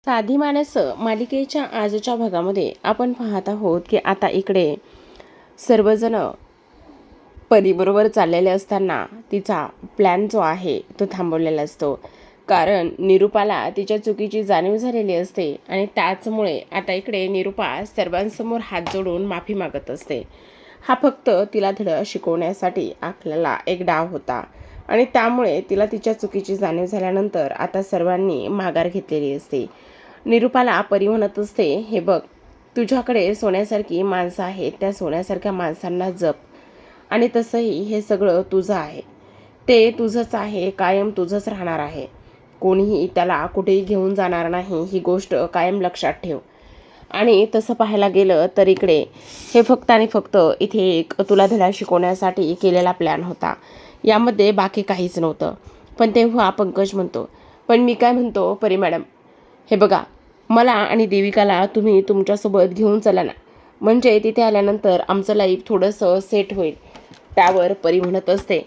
साधी माणसं मालिकेच्या आजच्या भागामध्ये आपण पाहत आहोत की आता इकडे सर्वजण परीबरोबर चाललेले असताना तिचा प्लॅन जो आहे तो थांबवलेला असतो. कारण निरूपाला तिच्या चुकीची जाणीव झालेली असते आणि त्याचमुळे आता इकडे निरूपा सर्वांसमोर हात जोडून माफी मागत असते. हा फक्त तिला धडा शिकवण्यासाठी आखलेला एक डाव होता आणि त्यामुळे तिला तिच्या चुकीची जाणीव झाल्यानंतर आता सर्वांनी माघार घेतलेली असते. निरूपाला परी म्हणत असते, हे बघ, तुझ्याकडे सोन्यासारखी माणसं आहेत, त्या सोन्यासारख्या माणसांना जप. आणि तसंही हे सगळं तुझं आहे, ते तुझंच आहे, कायम तुझंच राहणार आहे. कोणीही त्याला कुठेही घेऊन जाणार नाही, ही गोष्ट कायम लक्षात ठेव. आणि तसं पाहायला गेलं तर इकडे हे फक्त आणि फक्त इथे एक तुला धडा शिकवण्यासाठी केलेला प्लॅन होता, यामध्ये बाकी काहीच नव्हतं. पण तेव्हा पंकज म्हणतो, पण मी काय म्हणतो परी मॅडम, हे बघा, मला आणि देविकाला तुम्ही तुमच्यासोबत घेऊन चला ना, म्हणजे तिथे आल्यानंतर आमचं लाईफ थोडंसं सेट होईल. त्यावर परी म्हणत असते,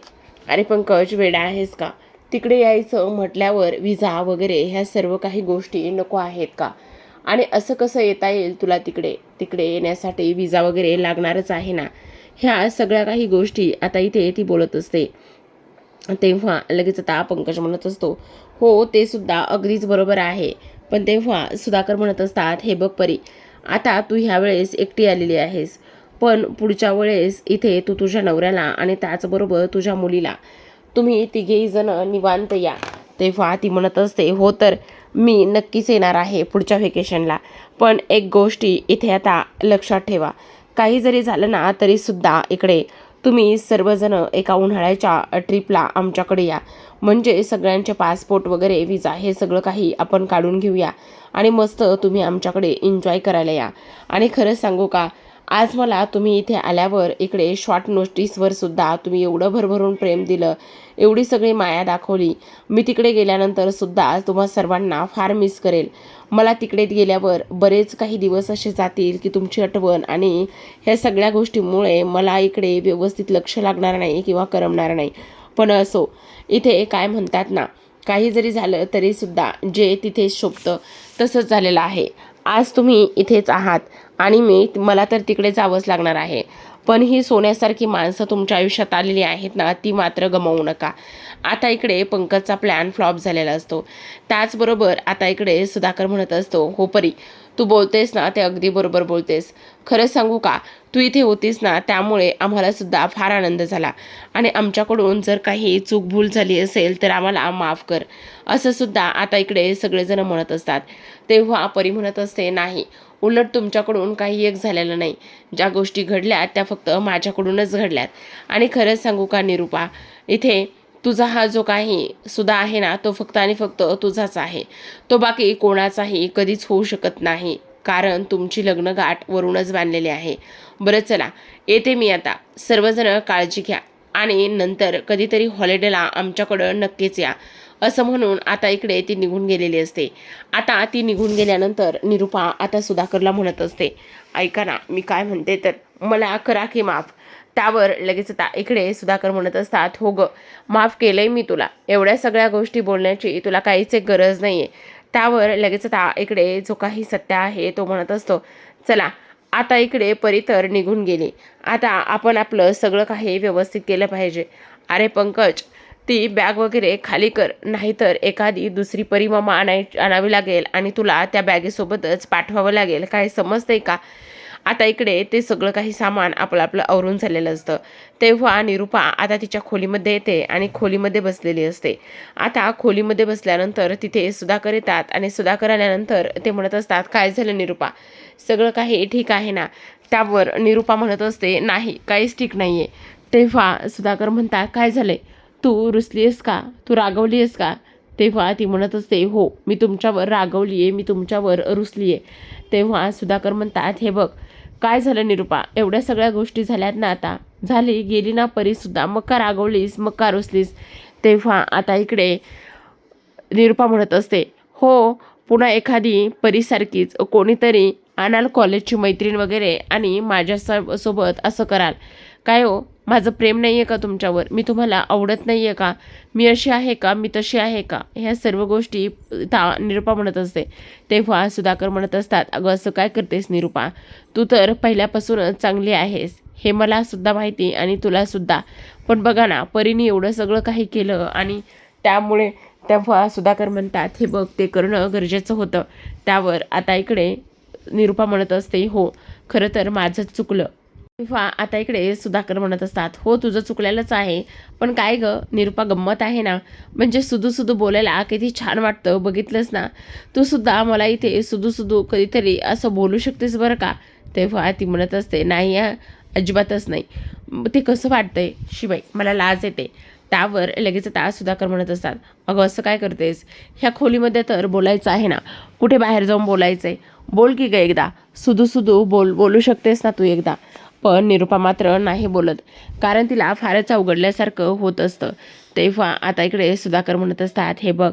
अरे पंकज, वेडा आहेस का? तिकडे यायचं म्हटल्यावर विजा वगैरे ह्या सर्व काही गोष्टी नको आहेत का? आणि असं कसं येता येईल तुला? तिकडे तिकडे येण्यासाठी विजा वगैरे लागणारच आहे ना. ह्या सगळ्या काही गोष्टी आता इथे ती बोलत असते. तेव्हा लगेच आता पंकज म्हणत असतो, हो ते सुद्धा अगदीच बरोबर आहे. पण तेव्हा सुधाकर म्हणत असतात, हे बघ परी, आता तू ह्या वेळेस एकटी आलेली आहेस, पण पुढच्या वेळेस इथे तू तुझ्या नवऱ्याला आणि त्याचबरोबर तुझ्या मुलीला तुम्ही तिघेही जण निवांत या. तेव्हा ती म्हणत असते, हो तर मी नक्कीच येणार आहे पुढच्या व्हेकेशनला. पण एक गोष्टी इथे आता लक्षात ठेवा, काही जरी झालं ना तरीसुद्धा इकडे तुम्ही सर्वजण एका उन्हाळ्याच्या ट्रिपला आमच्याकडे या. म्हणजे सगळ्यांचे पासपोर्ट वगैरे विजा हे सगळं काही आपण काढून घेऊया आणि मस्त तुम्ही आमच्याकडे एन्जॉय करायला या. आणि खरंच सांगू का, आज मला तुम्ही इथे आल्यावर इकडे शॉर्ट नोटीसवर सुद्धा तुम्ही एवढं भरभरून प्रेम दिलं, एवढी सगळी माया दाखवली. मी तिकडे गेल्यानंतर सुद्धा तुम्हा सर्वांना फार मिस करेल. मला तिकडे गेल्यावर बरेच काही दिवस असे जातील की तुमची आठवण आणि ह्या सगळ्या गोष्टीमुळे मला इकडे व्यवस्थित लक्ष लागणार नाही किंवा करमणार नाही. पण असो, इथे काय म्हणतात ना, काही जरी झालं तरीसुद्धा जे तिथे शोभतं तसंच झालेलं आहे. आज तुम्ही इथेच आहात आणि मला तर तिकडे जावंच लागणार आहे. पण ही सोन्यासारखी माणसं तुमच्या आयुष्यात आलेली आहेत ना, ती मात्र गमावू नका. आता इकडे पंकजचा प्लॅन फ्लॉप झालेला असतो. त्याचबरोबर आता इकडे सुधाकर म्हणत असतो, हो परी, तू बोलतेस ना ते अगदी बरोबर बोलतेस. खरंच सांगू का, तू इथे होतीस ना त्यामुळे आम्हाला सुद्धा फार आनंद झाला आणि आमच्याकडून जर काही चूकभूल झाली असेल तर आम्हाला माफ कर, असं सुद्धा आता इकडे सगळेजण म्हणत असतात. तेव्हा परी म्हणत असते, नाही, उलट तुमच्याकडून काही एक झालेलं नाही. ज्या गोष्टी घडल्यात त्या फक्त माझ्याकडूनच घडल्यात. आणि खरंच सांगू का निरूपा, इथे तुझा हा जो काही सुद्धा आहे ना, तो फक्त आणि फक्त तुझाच आहे. तो बाकी कोणाचाही कधीच होऊ शकत नाही, कारण तुमची लग्नगाठ वरूनच बांधलेली आहे. बरं चला, येते मी आता. सर्वजण काळजी घ्या आणि नंतर कधीतरी हॉलिडेला आमच्याकडं नक्कीच या, असं म्हणून आता इकडे ती निघून गेलेली असते. आता ती निघून गेल्यानंतर निरूपा आता सुधाकरला म्हणत असते, ऐका ना, मी काय म्हणते तर मला करा की माफ. त्यावर लगेच आता इकडे सुधाकर म्हणत असतात, हो ग, माफ केलंय मी तुला, एवढ्या सगळ्या गोष्टी बोलण्याची तुला काहीच एक गरज नाही आहे. त्यावर लगेच आता इकडे जो काही सत्य आहे तो म्हणत असतो, चला आता इकडे परी तर निघून गेली, आता आपण आपलं सगळं काही व्यवस्थित केलं पाहिजे. अरे पंकज, ती बॅग वगैरे खाली कर, नाहीतर एखादी दुसरी परी मामा आणावी लागेल आणि तुला त्या बॅगेसोबतच पाठवावं लागेल, काय समजतंय का? आता इकडे ते सगळं काही सामान आपलं आपलं आवरून झालेलं असतं. तेव्हा निरूपा आता तिच्या खोलीमध्ये येते आणि खोलीमध्ये बसलेली असते. आता खोलीमध्ये बसल्यानंतर तिथे सुधाकर येतात आणि सुधाकर आल्यानंतर ते म्हणत असतात, काय झालं निरूपा, सगळं काही ठीक आहे ना? त्यावर निरूपा म्हणत असते, नाही, काहीच ठीक नाही आहे. तेव्हा सुधाकर म्हणतात, काय झालंय, तू रुसली आहेस का, तू रागवली आहेस का? तेव्हा ती म्हणत असते, हो, मी तुमच्यावर रागवली आहे, मी तुमच्यावर रुसली आहे. तेव्हा सुधाकर म्हणतात, हे बघ, काय झालं निरूपा, एवढ्या सगळ्या गोष्टी झाल्यात ना, आता झाली गेली ना परीसुद्धा, मग का रागवलीस, मग का रुसलीस? तेव्हा आता इकडे निरूपा म्हणत असते, हो, पुन्हा एखादी परीसारखीच कोणीतरी आणाल कॉलेजची मैत्रीण वगैरे आणि माझ्या सोबत असं कराल काय हो? माझं प्रेम नाही आहे का तुमच्यावर? मी तुम्हाला आवडत नाही आहे का? मी अशी आहे का? मी तशी आहे का? ह्या सर्व गोष्टी निरुपा म्हणत असते. तेव्हा सुधाकर म्हणत असतात, अगं असं काय करतेस निरुपा? तू तर पहिल्यापासूनच चांगली आहेस, हे मला सुद्धा माहिती आणि तुला सुद्धा. पण बघा ना, परीने एवढं सगळं काही केलं आणि त्यामुळे तेव्हा सुधाकर म्हणतात, हे बघ ते करणं गरजेचं होतं. त्यावर आता इकडे निरुपा म्हणत असते, हो खरं तर माझंच चुकलं. तेव्हा आता इकडे सुधाकर म्हणत असतात, हो तुझं चुकलेलंच आहे. पण काय गं निरुपा, गंमत आहे ना, म्हणजे सुदू सुदू बोलायला किती छान वाटतं बघितलंस ना. तू सुद्धा मला इथे सुदू सुदू कधीतरी असं बोलू शकतेस बरं का. तेव्हा ती म्हणत असते, नाही अजिबातच नाही. ते कसं वाटतंय शिवाय मला लाज येते. त्यावर लगेच आता सुधाकर म्हणत असतात, अगं असं काय करतेस? ह्या खोलीमध्ये तर बोलायचं आहे ना, कुठे बाहेर जाऊन बोलायचं आहे? बोल की गं एकदा, सुदू सुदू बोलू शकतेस ना तू एकदा. पण निरुपा मात्र नाही बोलत, कारण तिला फारच अवघडल्यासारखं होत असतं. तेव्हा आता इकडे सुधाकर म्हणत असतात, हे बघ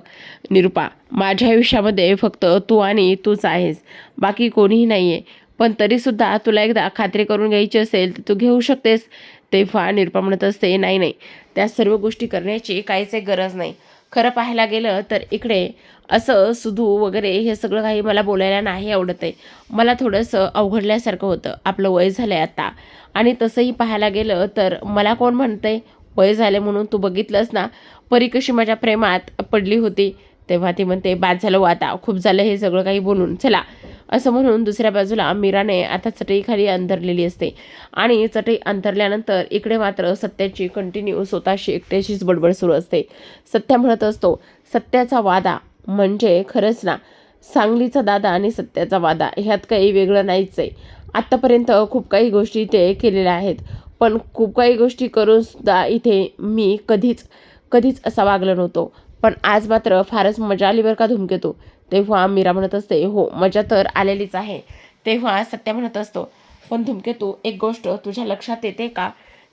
निरुपा, माझ्या आयुष्यामध्ये फक्त तू आणि तूच आहेस, बाकी कोणीही नाही आहे. पण तरीसुद्धा तुला एकदा खात्री करून घ्यायची असेल तर तू घेऊ शकतेस. तेव्हा निरुपा म्हणत असते, नाही नाही, त्या सर्व गोष्टी करण्याची काहीच एक गरज नाही. खरं पाहायला गेलं तर इकडे असं सुधू वगैरे हे सगळं काही मला बोलायला नाही आवडत आहे. मला थोडंसं अवघडल्यासारखं होतं. आपलं वय झालं आहे आता, आणि तसंही पाहायला गेलं तर मला कोण म्हणतंय वय झाले म्हणून? तू बघितलंस ना परी कशी माझ्या प्रेमात पडली होती. तेव्हा ती म्हणते, बाद झालं हो आता, खूप झालं हे सगळं काही बोलून, चला. असं म्हणून दुसऱ्या बाजूला मीराने आता चटईखाली अंतरलेली असते आणि चटई अंतरल्यानंतर इकडे मात्र सत्याची कंटिन्यू स्वतःशी एकट्याशीच बडबड सुरू असते. सत्या म्हणत असतो, सत्याचा वादा म्हणजे खरंच ना, सांगलीचा दादा आणि सत्याचा वादा ह्यात काही वेगळं नाहीच आहे. आत्तापर्यंत खूप काही गोष्टी ते केलेल्या आहेत, पण खूप काही गोष्टी करून सुद्धा इथे मी कधीच असा वागलो नव्हतो. पण आज मात्र फारच मजा आली बरं का धूमकेतू. तेव्हा मीरा म्हणत असते, हो मजा तर आलेलीच आहे. तेव्हा सत्या म्हणत असतो, पण धूमकेतू एक गोष्ट तुझ्या लक्षात येते का?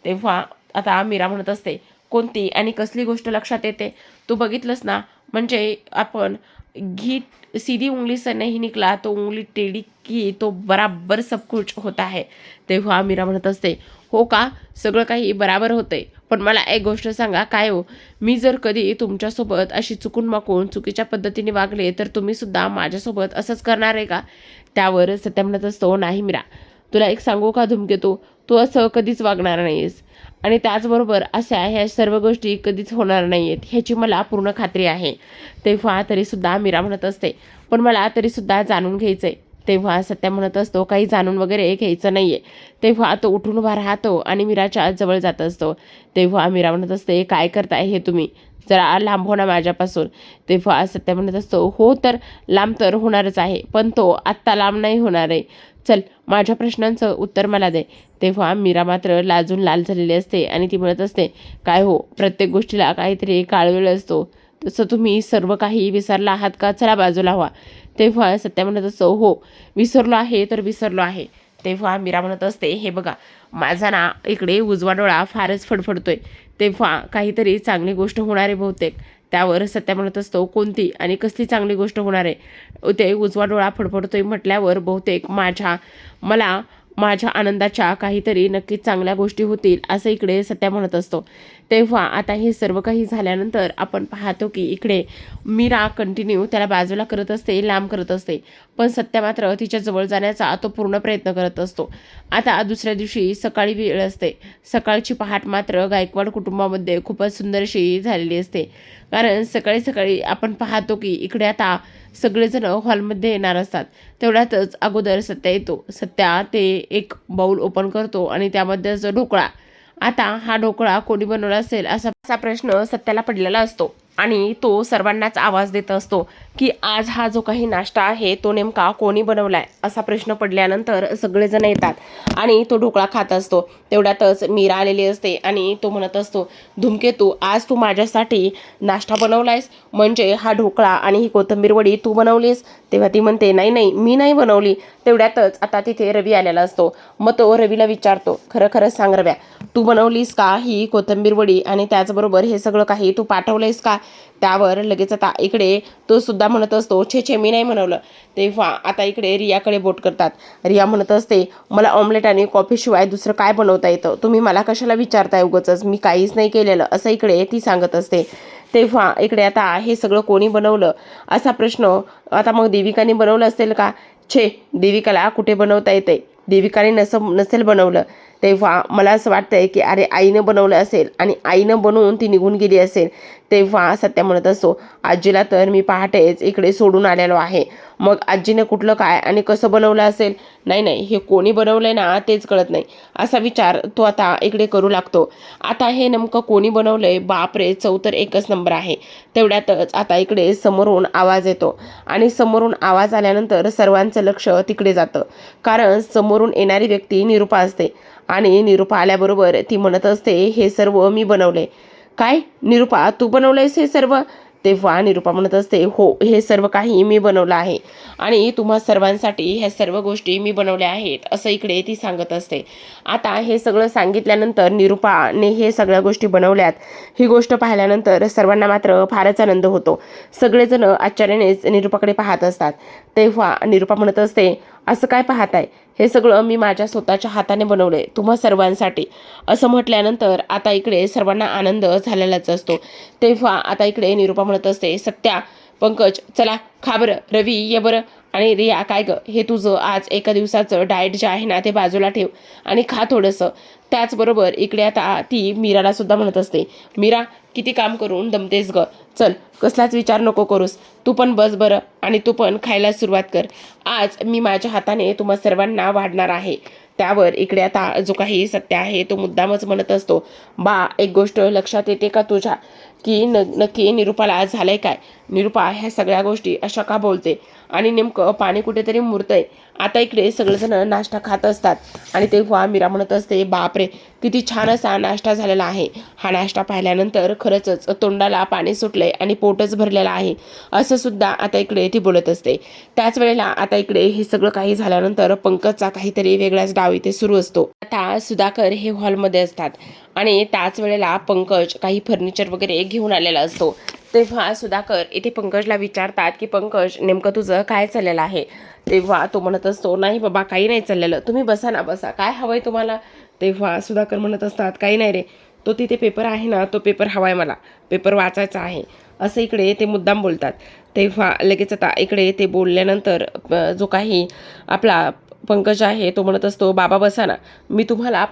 तेव्हा आता मीरा म्हणत असते, कोणती आणि कसली गोष्ट लक्षात येते? तू बघितलंस ना, म्हणजे आपण घी सीधी उंगली से नहीं निकला तो उंगली टेढ़ी की तो बराबर सब कुछ होता है. तेव्हा मीरा म्हणत असते, हो का, सगळं काही बराबर होतंय. पण मला एक गोष्ट सांगा, काय हो, मी जर कधी तुमच्यासोबत अशी चुकून माकून चुकीच्या पद्धतीने वागले तर तुम्ही सुद्धा माझ्यासोबत असंच करणार आहे का? त्यावर सत्या म्हणत असतो, नाही मीरा, तुला एक सांगू का धूमकेतू, तू असं कधीच वागणार नाहीस आणि त्याचबरोबर अशा ह्या सर्व गोष्टी कधीच होणार नाही आहेत ह्याची मला पूर्ण खात्री आहे. तेव्हा तरीसुद्धा मीरा म्हणत असते, पण मला तरीसुद्धा जाणून घ्यायचं आहे. तेव्हा सत्या म्हणत असतो, काही जाणून वगैरे घ्यायचं नाही आहे. तेव्हा तो उठून उभा राहतो आणि मीराच्या जवळ जात असतो. तेव्हा मीरा म्हणत असते, काय करताय हे तुम्ही, जरा लांब हो ना माझ्यापासून. तेव्हा सत्या म्हणत असतो, हो तर लांब तर होणारच आहे, पण तो आत्ता लांब नाही होणार आहे. चल माझ्या प्रश्नांचं उत्तर मला दे. तेव्हा मीरा मात्र लाजून लाल झालेली असते आणि ती म्हणत असते, काय हो, प्रत्येक गोष्टीला काहीतरी काळवेळ असतो, तसं तुम्ही सर्व काही विसरला आहात का? चला बाजूला व्हा. तेव्हा सत्या म्हणत असतो, हो विसरलो आहे तर विसरलो आहे. तेव्हा मीरा म्हणत असते, हे बघा माझा ना इकडे उजवा डोळा फारच फडफडतोय, तेव्हा काहीतरी चांगली गोष्ट होणार आहे बहुतेक. त्यावर सत्या म्हणत असतो, कोणती आणि कसली चांगली गोष्ट होणार आहे? ते उजवा डोळा फडफडतोय म्हटल्यावर बहुतेक मला माझ्या आनंदाच्या काहीतरी नक्कीच चांगल्या गोष्टी होतील असं इकडे सत्या म्हणत असतो. तेव्हा आता हे सर्व काही झाल्यानंतर आपण पाहतो की इकडे मीरा कंटिन्यू त्याला बाजूला करत असते, लांब करत असते, पण सत्या मात्र तिच्या जवळ जाण्याचा तो पूर्ण प्रयत्न करत असतो. आता दुसऱ्या दिवशी सकाळी वेळ असते. सकाळची पहाट मात्र गायकवाड कुटुंबामध्ये खूपच सुंदरशी झालेली असते, कारण सकाळी सकाळी आपण पाहतो की इकडे आता सगळेजण हॉलमध्ये येणार असतात. तेवढ्यातच अगोदर सत्या येतो. सत्या ते एक बाऊल ओपन करतो आणि त्यामध्ये जो ढोकळा, आता हा ढोकळा कोणी बनवला असेल असा प्रश्न सत्याला पडलेला असतो आणि तो सर्वांनाच आवाज देत असतो की आज हा जो काही नाश्ता आहे तो नेमका कोणी बनवलाय असा प्रश्न पडल्यानंतर सगळेजण येतात आणि तो ढोकळा खात असतो. तेवढ्यातच मीरा आलेली असते आणि तो म्हणत असतो, धूमकेतू आज तू माझ्यासाठी नाश्ता बनवलायस, म्हणजे हा ढोकळा आणि ही कोथिंबीर वडी तू बनवलीस? तेव्हा ती म्हणते, नाही नाही मी नाही बनवली. तेवढ्यातच आता तिथे रवी आलेला असतो. मग तो रवीला विचारतो, खरं खरं सांग रव्या, तू बनवलीस का ही कोथिंबीर वडी आणि त्याचबरोबर हे सगळं काही तू पाठवलंयस का? त्यावर लगेच आता इकडे तो सुद्धा म्हणत असतो, छे छे मी नाही बनवलं. तेव्हा आता इकडे रियाकडे बोट करतात. रिया म्हणत असते, मला ऑमलेट आणि कॉफीशिवाय दुसरं काय बनवता येतं, तुम्ही मला कशाला विचारताय उगाचच, मी काहीच नाही केलेलं, असं इकडे ती सांगत असते. तेव्हा इकडे आता हे सगळं कोणी बनवलं असा प्रश्न, आता मग देविकाने बनवलं असेल का? छे, देविकाला कुठे बनवता येते, देविकाने नसेल बनवलं. तेव्हा मला असं वाटतंय की अरे आईनं बनवलं असेल आणि आईनं बनवून ती निघून गेली असेल. तेव्हा सत्या म्हणत असतो, आजीला तर मी पहाटेच इकडे सोडून आलेलो आहे, मग आजीनं कुठलं काय आणि कसं बनवलं असेल, नाही हे कोणी बनवलंय ना तेच कळत नाही, असा विचार तो आता इकडे करू लागतो. आता हे नेमकं कोणी बनवलंय, बापरे, चव तर एकच नंबर आहे. तेवढ्यातच आता इकडे समोरून आवाज येतो आणि समोरून आवाज आल्यानंतर सर्वांचं लक्ष तिकडे जातं, कारण समोरून येणारी व्यक्ती निरूपा असते आणि निरूपा आल्याबरोबर ती म्हणत असते, हे सर्व मी बनवले. काय निरूपा, तू बनवलंयस हे सर्व? तेव्हा निरूपा म्हणत असते, हो, हे सर्व काही मी बनवलं आहे आणि तुम्हा सर्वांसाठी ह्या सर्व गोष्टी मी बनवल्या आहेत, असं इकडे ती सांगत असते. आता हे सगळं सांगितल्यानंतर निरूपाने हे सगळ्या गोष्टी बनवल्यात ही गोष्ट पाहिल्यानंतर सर्वांना मात्र फारच आनंद होतो. सगळेजण आश्चर्यानेच निरूपाकडे पाहत असतात. तेव्हा निरूपा म्हणत असते, असं काय पाहताय, हे सगळं मी माझ्या स्वतःच्या हाताने बनवले तुम्हा सर्वांसाठी, असं म्हटल्यानंतर आता इकडे सर्वांना आनंद झालेलाच असतो. तेव्हा आता इकडे निरूपा म्हणत असते, सत्या, पंकज, चला खा बरं, रवी ये बरं, आणि रिया काय गं, हे तुझं आज एका दिवसाचं डाएट जे आहे ना ते बाजूला ठेव आणि खा थोडंसं. त्याचबरोबर इकडे आता ती मीराला सुद्धा म्हणत असते, मीरा, किती काम करून दमतेस ग, चल कसलाच विचार नको करूस, तू पण बस बरं आणि तू पण खायला सुरुवात कर, आज मी माझ्या हाताने तुम्हा सर्वांना वाढणार आहे. त्यावर इकडे आता जो काही सत्य आहे तो मुद्दामच म्हणत असतो, बा, एक गोष्ट लक्षात येते का तुझ्या, की नक्की निरूपाला झालंय काय, निरूपा ह्या सगळ्या गोष्टी अशा का बोलते आणि नेमकं पाणी कुठेतरी मुरतंय. आता इकडे सगळेजण नाश्ता खात असतात आणि तेव्हा मीरा म्हणत असते, बापरे, किती छान असा नाश्ता झालेला आहे, हा नाश्ता पाहिल्यानंतर खरंच तोंडाला पाणी सुटलंय आणि पोटच भरलेलं आहे, असं सुद्धा आता इकडे ती बोलत असते. त्याच वेळेला आता इकडे हे सगळं काही झाल्यानंतर पंकजचा काहीतरी वेगळाच डाव इथे सुरू असतो. आता सुधाकर हे हॉलमध्ये असतात आणि त्याच वेळेला पंकज काही फर्निचर वगैरे घेऊन आलेला असतो. तेव्हा सुधाकर इथे पंकजला विचारतात की पंकज, नेमकं तुझं काय चाललेलं आहे? तेव्हा तो म्हणत असतो, नाही बाबा, काही नाही चाललेलं, तुम्ही बसा ना, बसा, काय हवंय तुम्हाला? तेव्हा सुधाकर म्हणत असतात, काही नाही रे, तो तिथे पेपर आहे ना, तो पेपर हवाय मला, पेपर वाचायचा आहे, असं इकडे ते मुद्दाम बोलतात. तेव्हा लगेच आता इकडे ते बोलल्यानंतर जो काही आपला पंकज आहे तो म्हणत असतो, बाबा बसा ना, मी तुम्हाला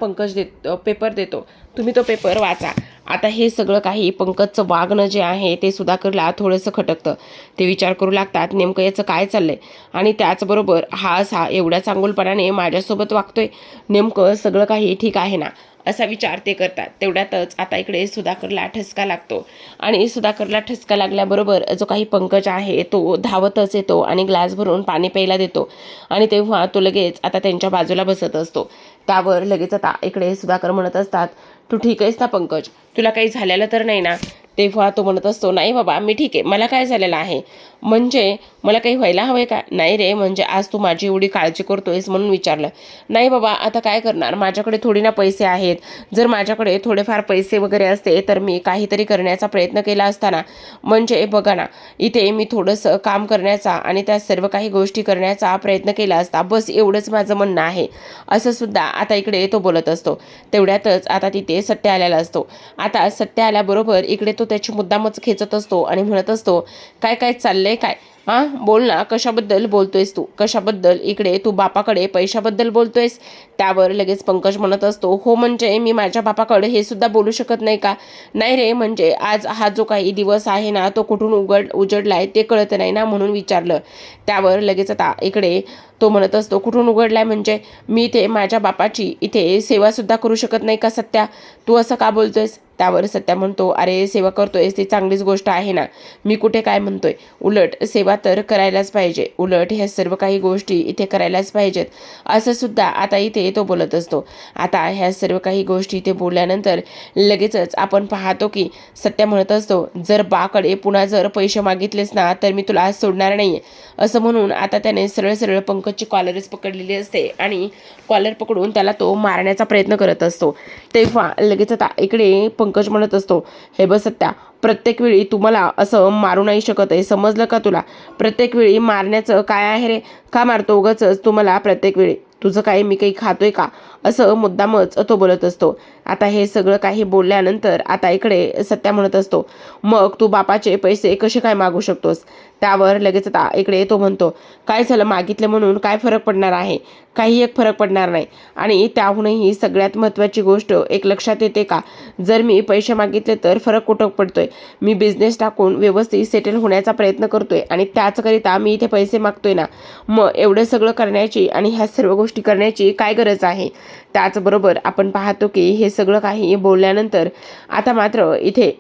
पेपर देतो, तुम्ही तो पेपर वाचा. आता हे सगळं काही पंकजचं वागणं जे आहे ते सुधाकरला थोडंसं खटकतं. ते विचार करू लागतात, नेमकं याचं काय चाललंय आणि त्याचबरोबर हा असा एवढ्या चांगुलपणाने माझ्यासोबत वागतोय, नेमकं सगळं काही ठीक आहे ना, असा विचार ते करतात. तेवढ्यातच आता इकडे सुधाकरला ठसका लागतो आणि सुधाकरला ठसका लागल्याबरोबर जो काही पंकज आहे तो धावतच येतो आणि ग्लास भरून पाणी प्यायला देतो आणि तेव्हा तो लगेच आता त्यांच्या बाजूला बसत असतो. त्यावर लगेच आता इकडे सुधाकर म्हणत असतात, तू ठीक आहेस ना पंकज, तुला काही झालेलं तर नाही ना? तेव्हा तो म्हणत असतो, नाही बाबा, मी ठीक आहे, मला काय झालेलं आहे, म्हणजे मला काही व्हायला हवंय का? नाही रे, म्हणजे आज तू माझी एवढी काळजी करतोयस म्हणून विचारलं. नाही बाबा, आता काय करणार, माझ्याकडे थोडी ना पैसे आहेत, जर माझ्याकडे थोडेफार पैसे वगैरे असते तर मी काहीतरी करण्याचा प्रयत्न केला असताना, म्हणजे बघा ना, इथे मी थोडंसं काम करण्याचा आणि त्या सर्व काही गोष्टी करण्याचा प्रयत्न केला असता, बस एवढंच माझं म्हणणं आहे, असं सुद्धा आता इकडे तो बोलत असतो. तेवढ्यातच आता तिथे सत्य आलेला असतो. आता सत्य आल्याबरोबर इकडे तो त्याची मुद्दामच खेचत असतो आणि म्हणत असतो, काय काय चाललंय काय, हां, बोल ना, कशाबद्दल बोलतोयस तू, कशाबद्दल, इकडे तू बापाकडे पैशाबद्दल बोलतोयस? त्यावर लगेच पंकज म्हणत असतो, हो, म्हणजे मी माझ्या बापाकडे हे सुद्धा बोलू शकत नाही का? नाही रे, म्हणजे आज हा जो काही दिवस आहे ना तो कुठून उजडलाय ते कळत नाही ना, म्हणून विचारलं. त्यावर लगेच आता इकडे तो म्हणत असतो, कुठून उघडलाय म्हणजे मी इथे माझ्या बापाची इथे सेवासुद्धा करू शकत नाही का सत्या, तू असं का बोलतोयस? त्यावर सत्या म्हणतो, अरे, सेवा करतोयस ती चांगलीच गोष्ट आहे ना, मी कुठे काय म्हणतोय, उलट सेवा तर करायलाच पाहिजे, उलट ह्या सर्व काही गोष्टी इथे करायलाच पाहिजेत, असं सुद्धा आता इथे तो बोलत असतो. आता ह्या सर्व काही गोष्टी इथे बोलल्यानंतर लगेचच आपण पाहतो की सत्या म्हणत असतो, जर बाकडे पुन्हा जर पैसे मागितलेस ना तर मी तुला आज सोडणार नाही, असं म्हणून आता त्याने सरळ सरळ पंकजची कॉलरच पकडलेली असते आणि कॉलर पकडून त्याला तो मारण्याचा प्रयत्न करत असतो. तेव्हा लगेच आता इकडे पंकज म्हणत असतो, हे बस सत्या, प्रत्येक वेळी तुम्हाला असं मारू नाही शकत आहे, समजलं का तुला? प्रत्येक वेळी मारण्याचं काय आहे रे? का मारतो उगाचच तुम्हाला प्रत्येक वेळी? तुझं काही मी काही खातोय का? असं मुद्दामच तो बोलत असतो. आता हे सगळं काही बोलल्यानंतर आता इकडे सत्या म्हणत असतो, मग तू बापाचे पैसे कसे काय मागू शकतोस? त्यावर लगेच आता इकडे तो म्हणतो, काय झालं, मागितले म्हणून काय फरक पडणार आहे? काही एक फरक पडणार नाही. आणि त्याहूनही सगळ्यात महत्त्वाची गोष्ट एक लक्षात येते का? जर मी पैसे मागितले तर फरक कुठं पडतोय? मी बिझनेस टाकून व्यवस्थित सेटल होण्याचा प्रयत्न करतोय आणि त्याचकरिता मी इथे पैसे मागतोय ना. मग एवढं सगळं करण्याची आणि ह्या सर्व गोष्टी करण्याची काय गरज आहे? त्याचबरोबर आपण पाहतो की हे सगळं काही बोलल्यानंतर आता मात्र इथे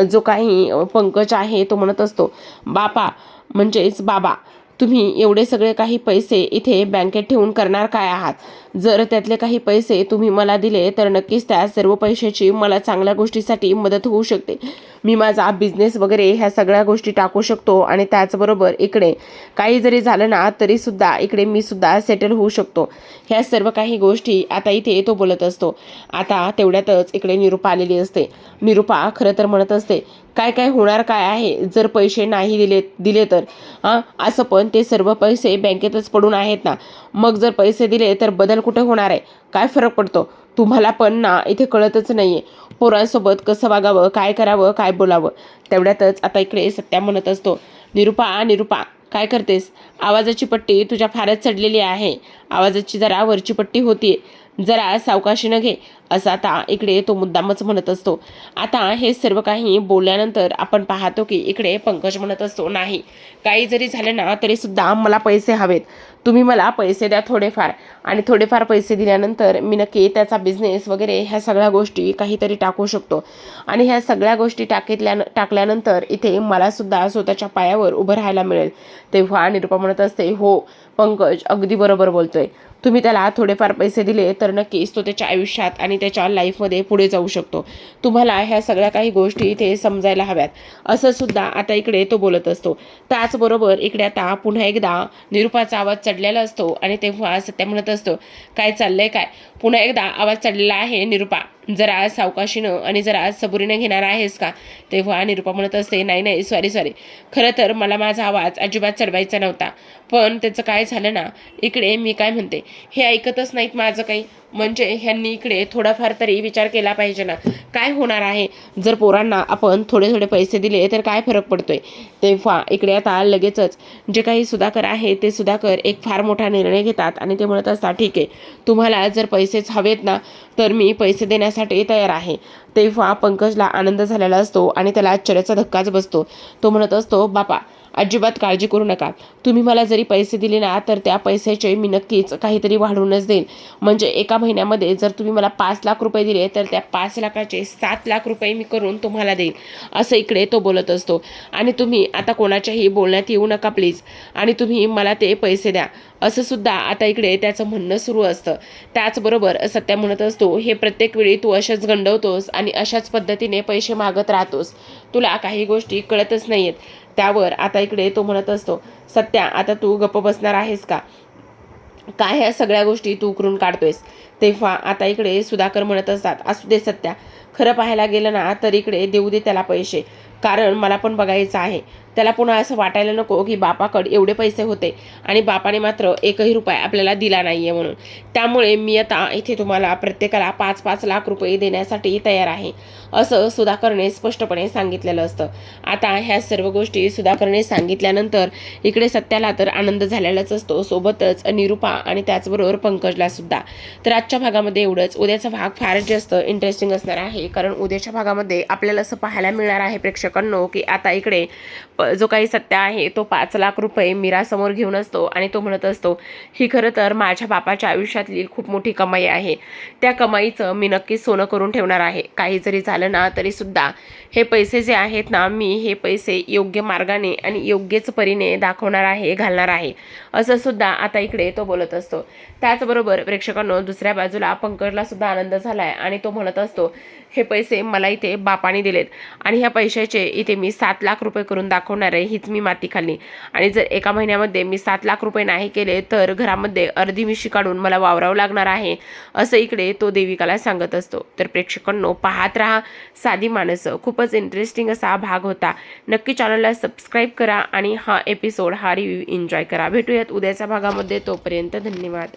जो काही पंकज आहे तो म्हणत असतो, बापा म्हणजेच बाबा, तुम्ही एवढे सगळे काही पैसे इथे बँकेत ठेवून करणार काय आहात? जर त्यातले काही पैसे तुम्ही मला दिले तर नक्कीच त्या सर्व पैशाची मला चांगल्या गोष्टीसाठी मदत होऊ शकते. मी माझा बिझनेस वगैरे ह्या सगळ्या गोष्टी टाकू शकतो आणि त्याचबरोबर इकडे काही जरी झालं ना तरी सुद्धा इकडे मी सुद्धा सेटल होऊ शकतो. ह्या सर्व काही गोष्टी आता इथे तो बोलत असतो. आता तेवढ्यातच इकडे निरूपा आलेली असते. निरूपा खरं तर म्हणत असते, काय काय होणार काय आहे जर पैसे नाही दिले तर? असं पण ते सर्व पैसे बँकेतच पडून आहेत ना. मग जर पैसे दिले तर बदल कुठे होणार आहे? काय फरक पडतो? तुम्हाला पण ना इथे कळतच नाहीये पोरांसोबत कसं वागावं, काय करावं, काय बोलावं. तेवढ्यातच आता इकडे सत्या म्हणत असतो, निरूपा निरूपा काय करतेस? आवाजाची पट्टी तुझ्या फारच चढलेली आहे. आवाजाची जरा वरची पट्टी होतीये, जरा सावकाशीनं घे, असं आता इकडे तो मुद्दामच म्हणत असतो. आता हे सर्व काही बोलल्यानंतर आपण पाहतो की इकडे पंकज म्हणत असतो, नाही, काही जरी झालं ना तरी सुद्धा मला पैसे हवेत. तुम्ही मला पैसे द्या थोडेफार, आणि थोडेफार पैसे दिल्यानंतर मी नक्की त्याचा बिझनेस वगैरे ह्या सगळ्या गोष्टी काहीतरी टाकू शकतो. आणि ह्या सगळ्या गोष्टी टाकल्यानंतर इथे मला सुद्धा स्वतःच्या पायावर उभं राहायला मिळेल. तेव्हा निरूपा म्हणत असते, हो पंकज अगदी बरोबर बोलतोय. तुम्ही त्याला थोडेफार पैसे दिले तर नक्कीच तो त्याच्या आयुष्यात आणि त्याच्या लाईफमध्ये पुढे जाऊ शकतो. तुम्हाला ह्या सगळ्या काही गोष्टी इथे समजायला हव्यात, असं सुद्धा आता इकडे तो बोलत असतो. त्याचबरोबर इकडे आता पुन्हा एकदा निरूपाचा आवाज चढलेला असतो आणि तेव्हा सत्या म्हणत असतो, काय चाललंय काय? पुन्हा एकदा आवाज चढलेला आहे निरूपा, जरा सावकाशीनं आणि जरा सबुरीनं घेणार आहेस का? तेव्हा निरूपा म्हणत असते, नाही नाही सॉरी, खरं तर मला माझा आवाज अजिबात चढवायचा नव्हता, पण त्याचं काय झालं ना, इकडे मी काय म्हणते हे ऐकतच नाहीत माझं काही. म्हणजे ह्यांनी इकडे थोडाफार तरी विचार केला पाहिजे ना. काय होणार आहे जर पोरांना आपण थोडे थोडे पैसे दिले तर काय फरक पडतोय? तेव्हा इकडे आता लगेचच जे काही सुधाकर आहे ते सुधाकर एक फार मोठा निर्णय घेतात आणि ते म्हणत असतात, ठीक आहे, तुम्हाला जर पैसेच हवेत ना तर मी पैसे देण्यासाठी तयार आहे. तेव्हा पंकजला आनंद झालेला असतो आणि त्याला आश्चर्याचा धक्काच बसतो. तो म्हणत असतो, बापा अजिबात काळजी करू नका. तुम्ही मला जरी पैसे दिले ना तर त्या पैशाचे मी नक्कीच काहीतरी वाढवूनच देईल. म्हणजे एका महिन्यामध्ये जर तुम्ही मला 5 लाख रुपये दिले तर त्या 5 लाखाचे 7 लाख रुपये मी करून तुम्हाला देईल, असं इकडे तो बोलत असतो. आणि तुम्ही आता कोणाच्याही बोलण्यात येऊ नका प्लीज, आणि तुम्ही मला ते पैसे द्या, असं सुद्धा आता इकडे त्याचं म्हणणं सुरू असतं. त्याचबरोबर सत्या म्हणत असतो, हे प्रत्येक वेळी तू अशाच गंडवतोस आणि अशाच पद्धतीने पैसे मागत राहतोस, तुला काही गोष्टी कळतच नाहीयेत. त्यावर आता इकडे तो म्हणत असतो, सत्या आता तू गप्प बसणार आहेस का? काय ह्या सगळ्या गोष्टी तू उकरून काढतोयस? तेव्हा आता इकडे सुधाकर म्हणत असतात, असू दे सत्या, खरं पाहायला गेलं ना तर इकडे देऊ दे त्याला पैसे, कारण मला पण बघायचं आहे. त्याला पुन्हा असं वाटायला नको की बापाकडे एवढे पैसे होते आणि बापाने मात्र 1 रुपया आपल्याला दिला नाहीये म्हणून. त्यामुळे मी आता इथे तुम्हाला प्रत्येकाला 5-5 लाख रुपये देण्यासाठी तयार आहे, असं सुधाकरने स्पष्टपणे सांगितलेलं असतं. आता ह्या सर्व गोष्टी सुधाकरने सांगितल्यानंतर इकडे सत्याला तर आनंद झालेलाच असतो, सोबतच निरूपा आणि त्याचबरोबर पंकजला सुद्धा. तर आजच्या भागामध्ये एवढंच. उद्याचा भाग फारच जास्त इंटरेस्टिंग असणार आहे, कारण उद्याच्या भागामध्ये आपल्याला असं पाहायला मिळणार आहे प्रेक्षकांनो की आता इकडे जो काही सत्य आहे तो 5 लाख रुपये मीरासमोर घेऊन असतो आणि तो म्हणत असतो, ही खरं तर माझ्या बापाच्या आयुष्यातली खूप मोठी कमाई आहे. त्या कमाईचं मी नक्कीच सोनं करून ठेवणार आहे. काही जरी झालं ना तरी सुद्धा हे पैसे जे आहेत ना, मी हे पैसे योग्य मार्गाने आणि योग्यच परीने दाखवणार आहे, घालणार आहे, असं सुद्धा आता इकडे तो बोलत असतो. त्याचबरोबर प्रेक्षकांनो दुसऱ्या बाजूला पंकजला सुद्धा आनंद झालाय आणि तो म्हणत असतो, हे पैसे मला इथे बापाने दिलेत आणि ह्या पैशाचे इथे मी 7 लाख रुपये करून दाखवणार दाखवणार आहे, हीच मी माती खाल्ली आणि जर एका महिन्यामध्ये मी 7 लाख रुपये नाही केले तर घरामध्ये अर्धी मिशी काढून मला वावरावं लागणार आहे, असं इकडे तो देविकाला सांगत असतो. तर प्रेक्षकांनो, पाहत राहा साधी माणसं. खूपच इंटरेस्टिंग असा हा भाग होता. नक्की चॅनलला सबस्क्राईब करा आणि हा एपिसोड, हा रिव्ह्यू एन्जॉय करा. भेटूयात उद्याच्या भागामध्ये. तोपर्यंत धन्यवाद.